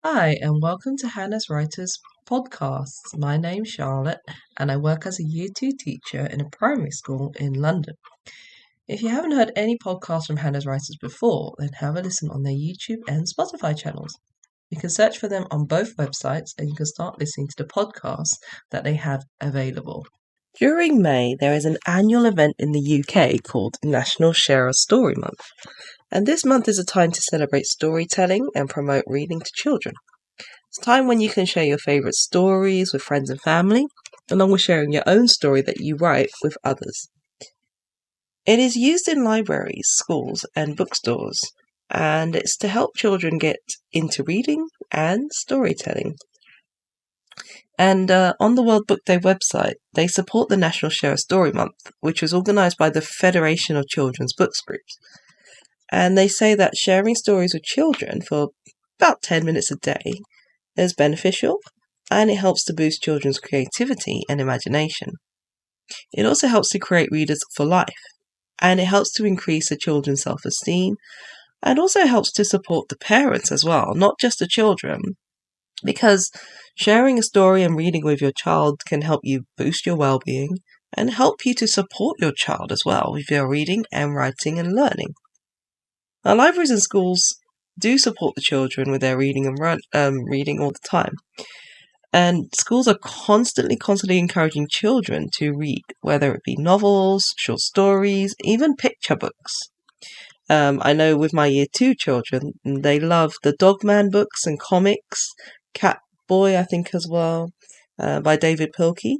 Hi, and welcome to Hanaz Writers Podcast. My name's Charlotte, and I work as a Year 2 teacher in a primary school in London. If you haven't heard any podcasts from Hanaz Writers before, then have a listen on their YouTube and Spotify channels. You can search for them on both websites, and you can start listening to the podcasts that they have available. During May, there is an annual event in the UK called National Share a Story Month. And this month is a time to celebrate storytelling and promote reading to children. It's a time when you can share your favourite stories with friends and family, along with sharing your own story that you write with others. It is used in libraries, schools, and bookstores, and it's to help children get into reading and storytelling. And on the World Book Day website, they support the National Share a Story Month, which was organised by the Federation of Children's Books Groups. And they say that sharing stories with children for about 10 minutes a day is beneficial, and it helps to boost children's creativity and imagination. It also helps to create readers for life, and it helps to increase the children's self-esteem, and also helps to support the parents as well, not just the children, because sharing a story and reading with your child can help you boost your well-being and help you to support your child as well with your reading and writing and learning. Our libraries and schools do support the children with their reading and reading all the time. And schools are constantly encouraging children to read, whether it be novels, short stories, even picture books. I know with my Year 2 children, they love the Dogman books and comics, Catboy, I think as well, by David Pilkey.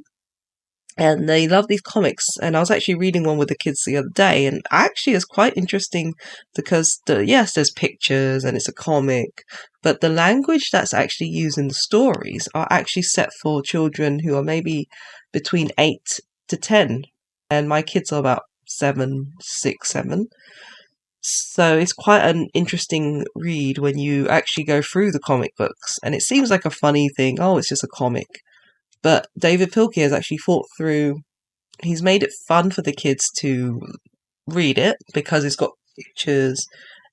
And they love these comics, and I was actually reading one with the kids the other day, and actually it's quite interesting because yes, there's pictures and it's a comic, but the language that's actually used in the stories are actually set for children who are maybe between 8 to 10, and my kids are about 7, 6, 7. So it's quite an interesting read when you actually go through the comic books, and it seems like a funny thing, oh, it's just a comic. But David Pilkey has actually he's made it fun for the kids to read it because it's got pictures,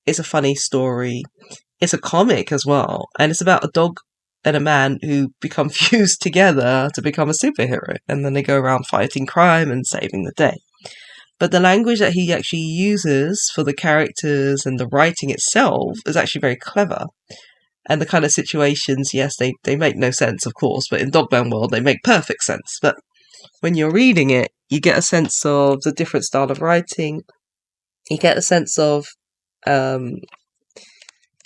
it's a funny story, it's a comic as well, and it's about a dog and a man who become fused together to become a superhero, and then they go around fighting crime and saving the day. But the language that he actually uses for the characters and the writing itself is actually very clever. And the kind of situations, yes, they make no sense, of course, but in Dogman World, they make perfect sense. But when you're reading it, you get a sense of the different style of writing. You get a sense of the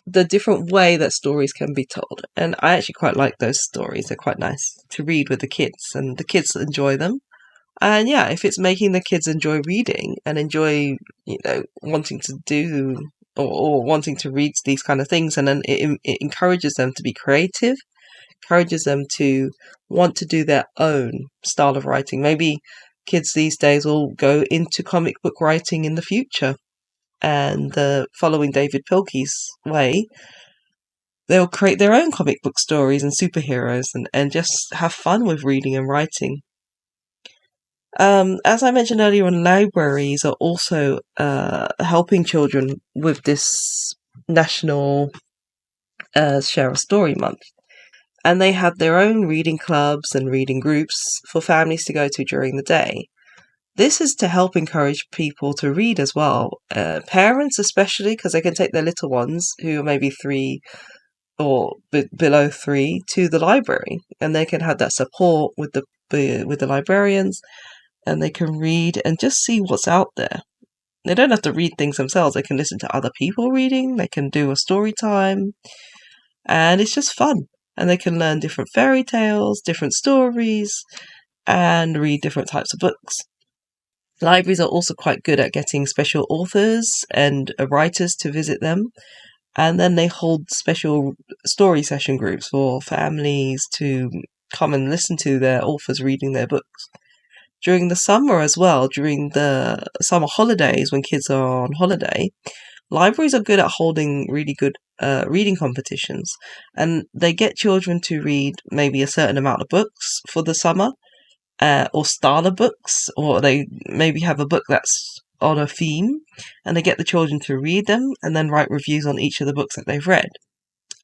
different way that stories can be told. And I actually quite like those stories. They're quite nice to read with the kids, and the kids enjoy them. And yeah, if it's making the kids enjoy reading and enjoy, wanting to do or wanting to read these kind of things, and then it encourages them to be creative, encourages them to want to do their own style of writing. Maybe kids these days will go into comic book writing in the future, and following David Pilkey's way, they'll create their own comic book stories and superheroes and just have fun with reading and writing. As I mentioned earlier on, libraries are also helping children with this National Share a Story Month. And they have their own reading clubs and reading groups for families to go to during the day. This is to help encourage people to read as well. Parents especially, because they can take their little ones who are maybe 3 or below 3 to the library, and they can have that support with the librarians, and they can read and just see what's out there. They don't have to read things themselves. They can listen to other people reading. They can do a story time, and it's just fun. And they can learn different fairy tales, different stories, and read different types of books. Libraries are also quite good at getting special authors and writers to visit them. And then they hold special story session groups for families to come and listen to their authors reading their books. During the summer as well, during the summer holidays when kids are on holiday, libraries are good at holding really good reading competitions, and they get children to read maybe a certain amount of books for the summer, or style of books, or they maybe have a book that's on a theme, and they get the children to read them and then write reviews on each of the books that they've read.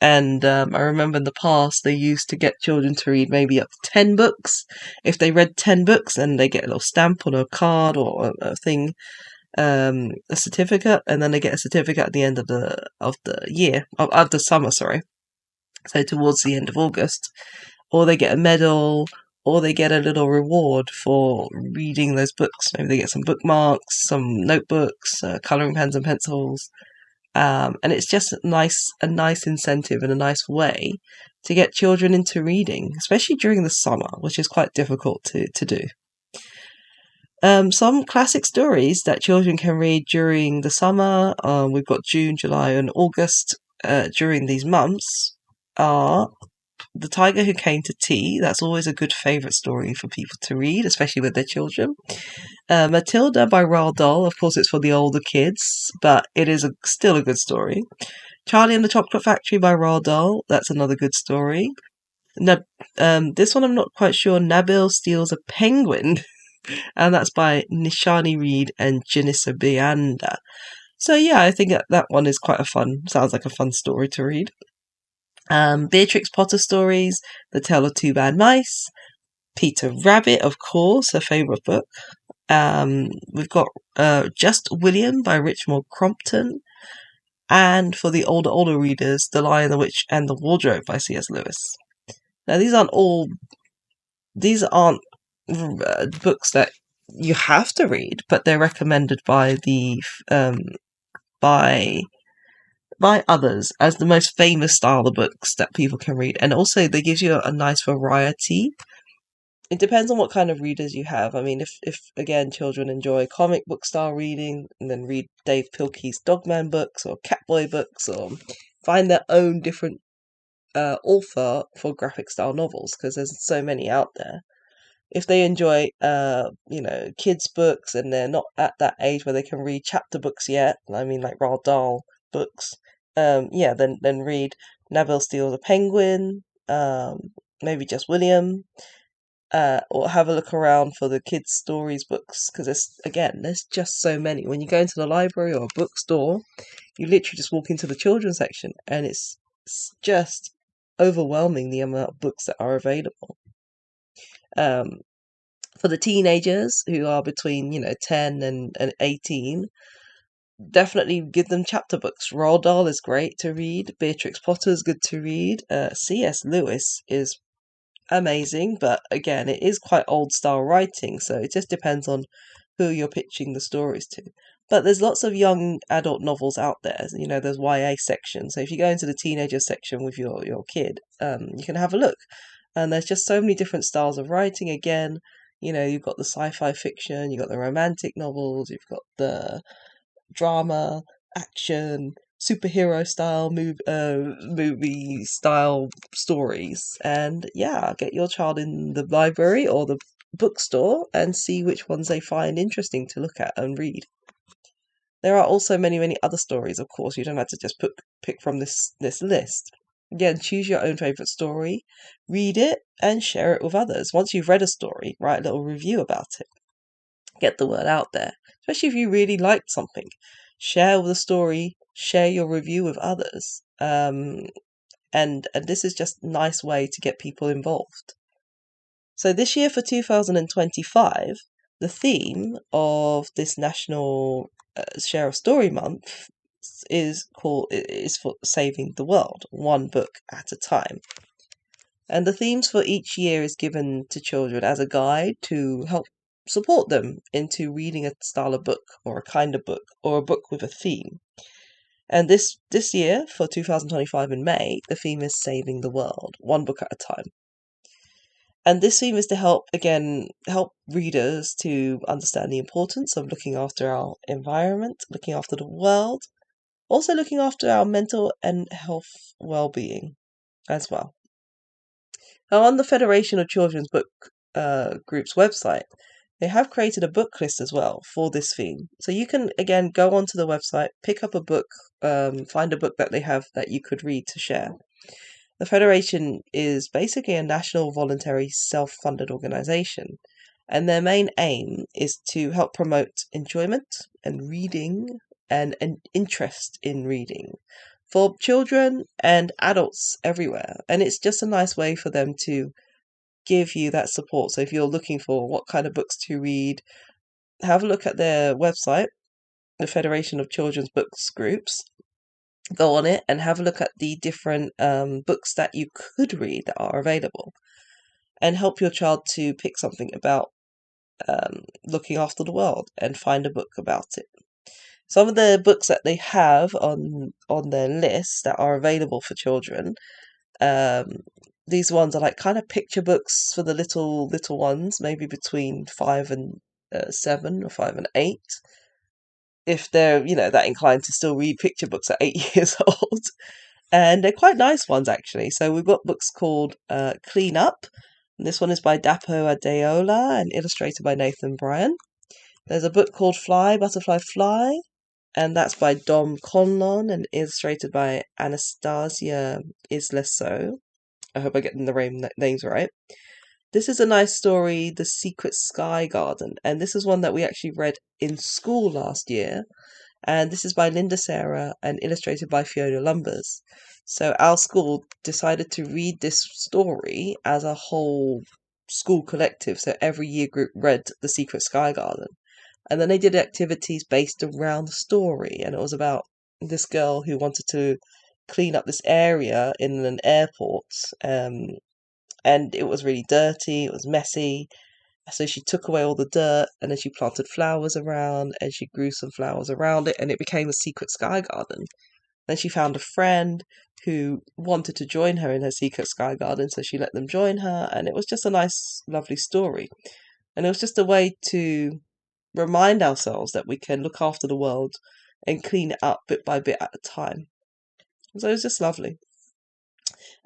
And I remember in the past they used to get children to read maybe up to 10 books. If they read 10 books, then they get a little stamp on a card or a thing, a certificate, and then they get a certificate at the end of the year, of the summer, sorry. So towards the end of August, or they get a medal, or they get a little reward for reading those books. Maybe they get some bookmarks, some notebooks, coloring pens and pencils. And it's just a nice incentive and a nice way to get children into reading, especially during the summer, which is quite difficult to do. Some classic stories that children can read during the summer, we've got June, July, and August during these months, are The Tiger Who Came to Tea. That's always a good favourite story for people to read, especially with their children. Matilda by Roald Dahl. Of course, it's for the older kids, but it is still a good story. Charlie and the Chocolate Factory by Roald Dahl. That's another good story. This one I'm not quite sure. Nabil Steals a Penguin, and that's by Nishani Reed and Janissa Bianda. So yeah, I think that one is sounds like a fun story to read. Beatrix Potter stories, The Tale of Two Bad Mice, Peter Rabbit, of course, her favourite book. We've got Just William by Richmond Crompton, and for the older readers, The Lion, the Witch, and the Wardrobe by C.S. Lewis. Now, these aren't books that you have to read, but they're recommended by by others as the most famous style of books that people can read, and also they give you a nice variety. It depends on what kind of readers you have. I mean, if again children enjoy comic book style reading, and then read Dave Pilkey's Dogman books or Catboy books, or find their own different author for graphic style novels, because there's so many out there. If they enjoy kids books and they're not at that age where they can read chapter books yet, I mean like Roald Dahl books, then read Nabil Steals a Penguin, maybe Just William, or have a look around for the kids' stories books, because there's just so many. When you go into the library or a bookstore, you literally just walk into the children's section, and it's just overwhelming the amount of books that are available. For the teenagers who are between 10 and 18, definitely give them chapter books. Roald Dahl is great to read. Beatrix Potter is good to read. C.S. Lewis is amazing, but again, it is quite old style writing, so it just depends on who you're pitching the stories to. But there's lots of young adult novels out there. There's YA section. So if you go into the teenager section with your kid, you can have a look. And there's just so many different styles of writing. Again, you've got the sci-fi fiction, you've got the romantic novels, you've got the drama, action, superhero style movie style stories. And yeah, get your child in the library or the bookstore and see which ones they find interesting to look at and read. There are also many, many other stories, of course. You don't have to just pick from this list. Again, choose your own favourite story, read it, and share it with others. Once you've read a story, write a little review about it. Get the word out there, especially if you really liked something. Share the story, share your review with others. And this is just a nice way to get people involved. So this year for 2025, the theme of this National Share a Story Month is for saving the world, one book at a time. And the themes for each year is given to children as a guide to help support them into reading a style of book or a kind of book or a book with a theme. And this year for 2025 in May, the theme is saving the world, one book at a time. And this theme is to help readers to understand the importance of looking after our environment, looking after the world, also looking after our mental and health well-being as well. Now, on the Federation of Children's Book Group's website, they have created a book list as well for this theme. So you can, again, go onto the website, pick up a book, find a book that they have that you could read to share. The Federation is basically a national voluntary self-funded organisation, and their main aim is to help promote enjoyment and reading and an interest in reading for children and adults everywhere. And it's just a nice way for them to give you that support. So if you're looking for what kind of books to read, have a look at their website, the Federation of Children's Books Groups. Go on it and have a look at the different books that you could read that are available, and help your child to pick something about looking after the world and find a book about it. Some of the books that they have on their list that are available for children, um, these ones are like kind of picture books for the little ones, maybe between 5 and 7 or 5 and 8, if they're that inclined to still read picture books at 8 years old. And they're quite nice ones actually. So we've got books called Clean Up. And this one is by Dapo Adeola and illustrated by Nathan Bryan. There's a book called Fly, Butterfly, Fly, and that's by Dom Conlon and illustrated by Anastasia Isleso. I hope I get the names right. This is a nice story, The Secret Sky Garden, and this is one that we actually read in school last year. And this is by Linda Sarah and illustrated by Fiona Lumbers. So our school decided to read this story as a whole school collective. So every year group read The Secret Sky Garden. And then they did activities based around the story. And it was about this girl who wanted to clean up this area in an airport. And it was really dirty, it was messy. So she took away all the dirt and then she planted flowers around and she grew some flowers around it and it became a secret sky garden. Then she found a friend who wanted to join her in her secret sky garden, so she let them join her, and it was just a nice, lovely story. And it was just a way to remind ourselves that we can look after the world and clean it up bit by bit at a time. So it was just lovely.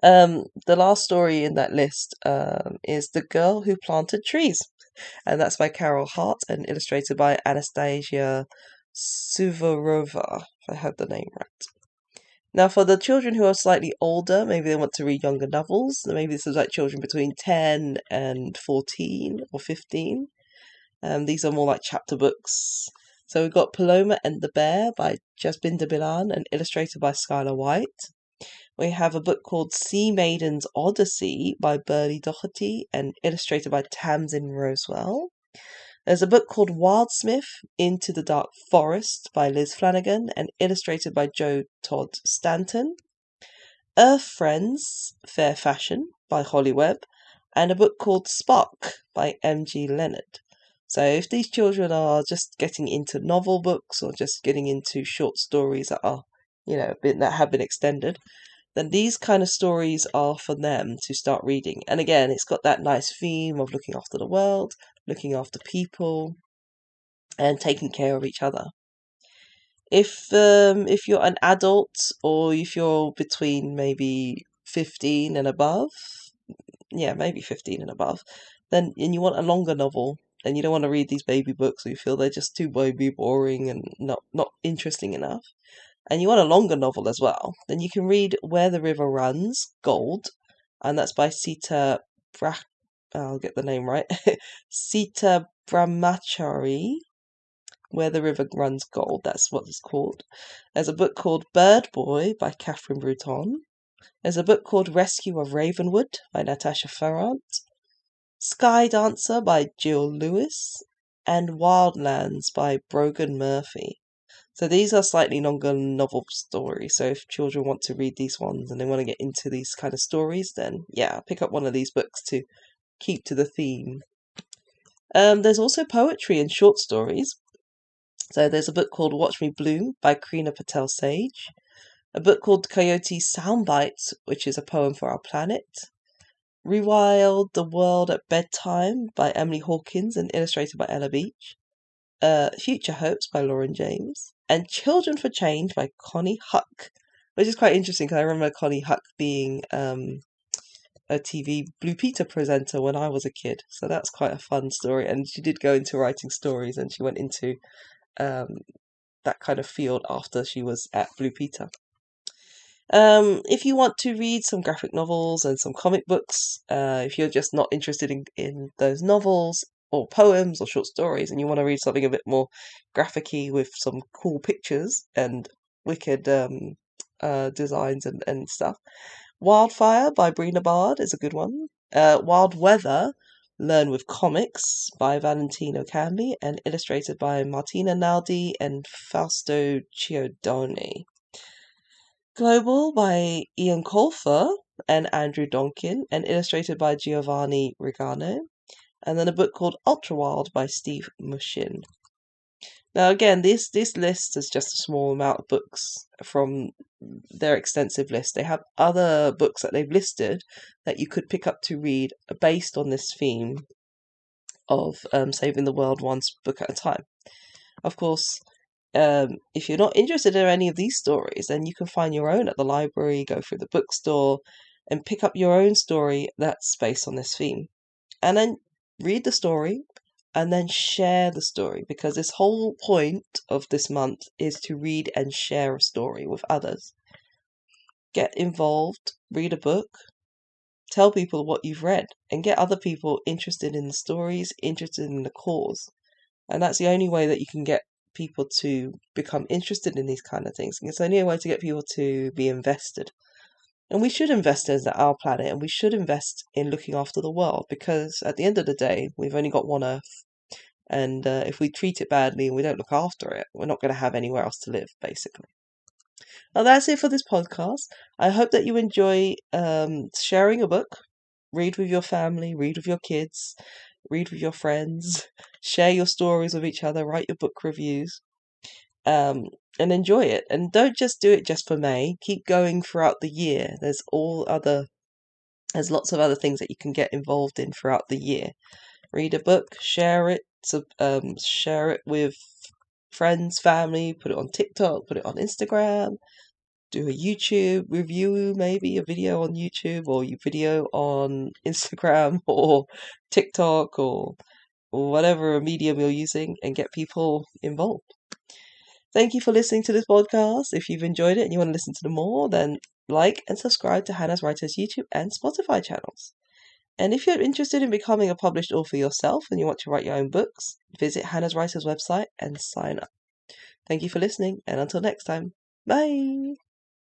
The last story in that list is The Girl Who Planted Trees, and that's by Carol Hart and illustrated by Anastasia Suvorova, if I had the name right. Now, for the children who are slightly older, maybe they want to read younger novels. Maybe this is like children between 10 and 14 or 15. These are more like chapter books. So we've got Paloma and the Bear by Jasbinder Bilan and illustrated by Skylar White. We have a book called Sea Maiden's Odyssey by Burley Doherty and illustrated by Tamsin Rosewell. There's a book called Wildsmith, Into the Dark Forest by Liz Flanagan and illustrated by Joe Todd Stanton. Earth Friends, Fair Fashion by Holly Webb, and a book called Spark by M.G. Leonard. So if these children are just getting into novel books or just getting into short stories that are, that have been extended, then these kind of stories are for them to start reading. And again, it's got that nice theme of looking after the world, looking after people, and taking care of each other. If you're an adult or if you're between maybe 15 and above, maybe 15 and above, then and you want a longer novel, and you don't want to read these baby books, or you feel they're just too baby boring and not interesting enough, and you want a longer novel as well, then you can read Where the River Runs, Gold, and that's by I'll get the name right, Sita Brahmachari. Where the River Runs Gold, that's what it's called. There's a book called Bird Boy by Catherine Bruton. There's a book called Rescue of Ravenwood by Natasha Farrant. Sky Dancer by Jill Lewis. And Wildlands by Brogan Murphy. So these are slightly longer novel stories. So if children want to read these ones and they want to get into these kind of stories, then pick up one of these books to keep to the theme. There's also poetry and short stories. So there's a book called Watch Me Bloom by Krina Patel Sage. A book called Coyote Soundbites, which is a poem for our planet. Rewild the World at Bedtime by Emily Hawkins and illustrated by Ella Beach. Future Hopes by Lauren James. And Children for Change by Connie Huck, which is quite interesting because I remember Connie Huck being a TV Blue Peter presenter when I was a kid. So that's quite a fun story. And she did go into writing stories and she went into that kind of field after she was at Blue Peter. If you want to read some graphic novels and some comic books, if you're just not interested in those novels or poems or short stories and you want to read something a bit more graphic-y with some cool pictures and wicked designs and stuff. Wildfire by Brina Bard is a good one. Wild Weather, Learn with Comics by Valentino Cambi and illustrated by Martina Naldi and Fausto Chiodoni. Global by Ian Colfer and Andrew Donkin and illustrated by Giovanni Rigano. And then a book called Ultra Wild by Steve Mushin. Now again, this list is just a small amount of books from their extensive list. They have other books that they've listed that you could pick up to read based on this theme of saving the world one book at a time. Of course, if you're not interested in any of these stories, then you can find your own at the library, go through the bookstore, and pick up your own story that's based on this theme. And then read the story and then share the story, because this whole point of this month is to read and share a story with others. Get involved, read a book, tell people what you've read, and get other people interested in the stories, interested in the cause. And that's the only way that you can get people to become interested in these kind of things. And it's the only way to get people to be invested. And we should invest in our planet, and we should invest in looking after the world, because at the end of the day, we've only got one Earth. And if we treat it badly and we don't look after it, we're not going to have anywhere else to live, basically. Well, that's it for this podcast. I hope that you enjoy sharing a book. Read with your family, read with your kids, read with your friends, share your stories with each other, write your book reviews, and enjoy it. And don't just do it just for May. Keep going throughout the year. There's lots of other things that you can get involved in throughout the year. Read a book, share it with friends, family, put it on TikTok, put it on Instagram, do a YouTube review, maybe a video on YouTube or a video on Instagram or TikTok or whatever medium you're using, and get people involved. Thank you for listening to this podcast. If you've enjoyed it and you want to listen to more, then like and subscribe to Hanaz Writer's YouTube and Spotify channels. And if you're interested in becoming a published author yourself and you want to write your own books, visit Hanaz Writer's website and sign up. Thank you for listening, and until next time, bye!